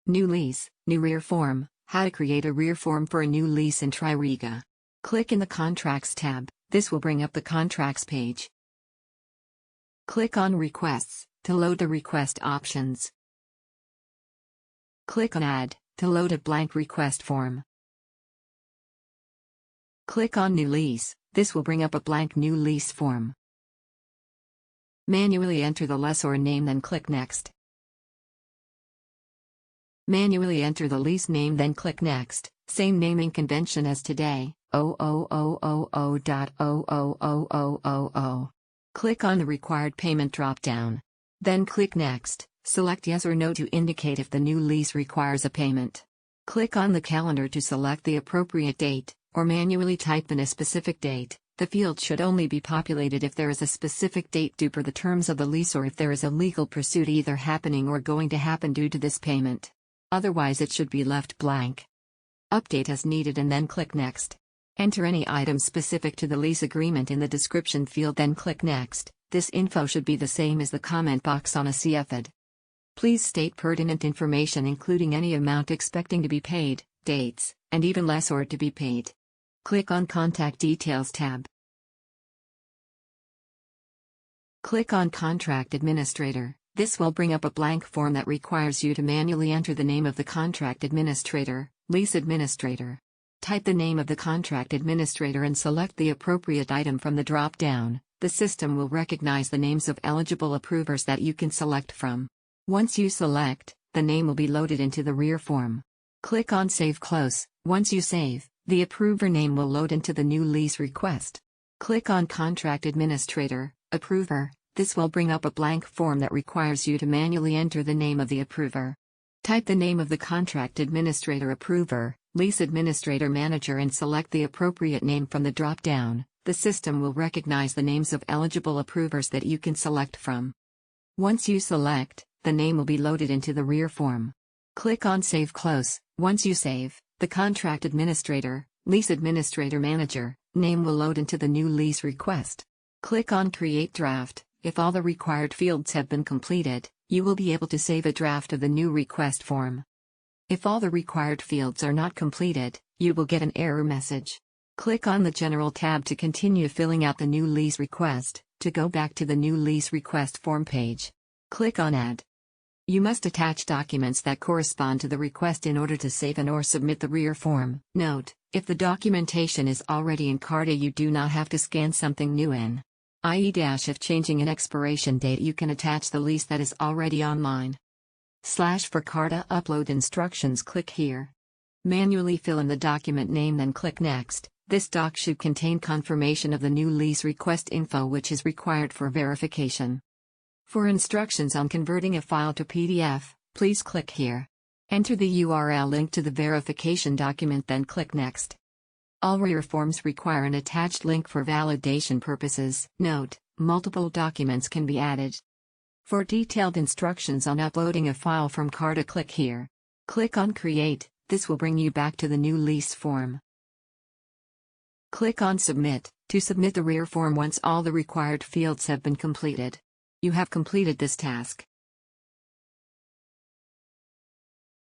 New lease, new rear form. How to create a rear form for a new lease in Tririga. Click in the Contracts tab. This will bring up the Contracts page. Click on Requests to load the request options. Click on Add to load a blank request form. Click on New Lease. This will bring up a blank new lease form. Manually enter the lessor name, then click Next. Manually enter the lease name, then click Next. Same naming convention as today. 00000.00000. Click on the required payment drop-down. Then click Next. Select Yes or No to indicate if the new lease requires a payment. Click on the calendar to select the appropriate date, or manually type in a specific date. The field should only be populated if there is a specific date due per the terms of the lease, or if there is a legal pursuit either happening or going to happen due to this payment. Otherwise it should be left blank. Update as needed and then click Next. Enter any item specific to the lease agreement in the description field, then click Next. This info should be the same as the comment box on a CFID. Please state pertinent information including any amount expecting to be paid, dates, and even lessor to be paid. Click on Contact Details tab. Click on Contract Administrator. This will bring up a blank form that requires you to manually enter the name of the contract administrator, lease administrator. Type the name of the contract administrator and select the appropriate item from the drop-down. The system will recognize the names of eligible approvers that you can select from. Once you select, the name will be loaded into the rear form. Click on Save Close. Once you save, the approver name will load into the new lease request. Click on Contract Administrator, Approver. This will bring up a blank form that requires you to manually enter the name of the approver. Type the name of the contract administrator, approver, lease administrator, manager and select the appropriate name from the drop-down. The system will recognize the names of eligible approvers that you can select from. Once you select, the name will be loaded into the rear form. Click on Save Close. Once you save, the contract administrator, lease administrator, manager name will load into the new lease request. Click on Create Draft. If all the required fields have been completed, you will be able to save a draft of the new request form. If all the required fields are not completed, you will get an error message. Click on the General tab to continue filling out the new lease request. To go back to the new lease request form page, click on Add. You must attach documents that correspond to the request in order to save and/or submit the rear form. Note, if the documentation is already in Carta, you do not have to scan something new in. If changing an expiration date, you can attach the lease that is already online. For Carta upload instructions, click here. Manually fill in the document name, then click Next. This doc should contain confirmation of the new lease request info which is required for verification. For instructions on converting a file to PDF, please click here. Enter the URL linked to the verification document, then click Next. All rear forms require an attached link for validation purposes. Note, multiple documents can be added. For detailed instructions on uploading a file from Carta, click here. Click on Create. This will bring you back to the new lease form. Click on Submit to submit the rear form once all the required fields have been completed. You have completed this task.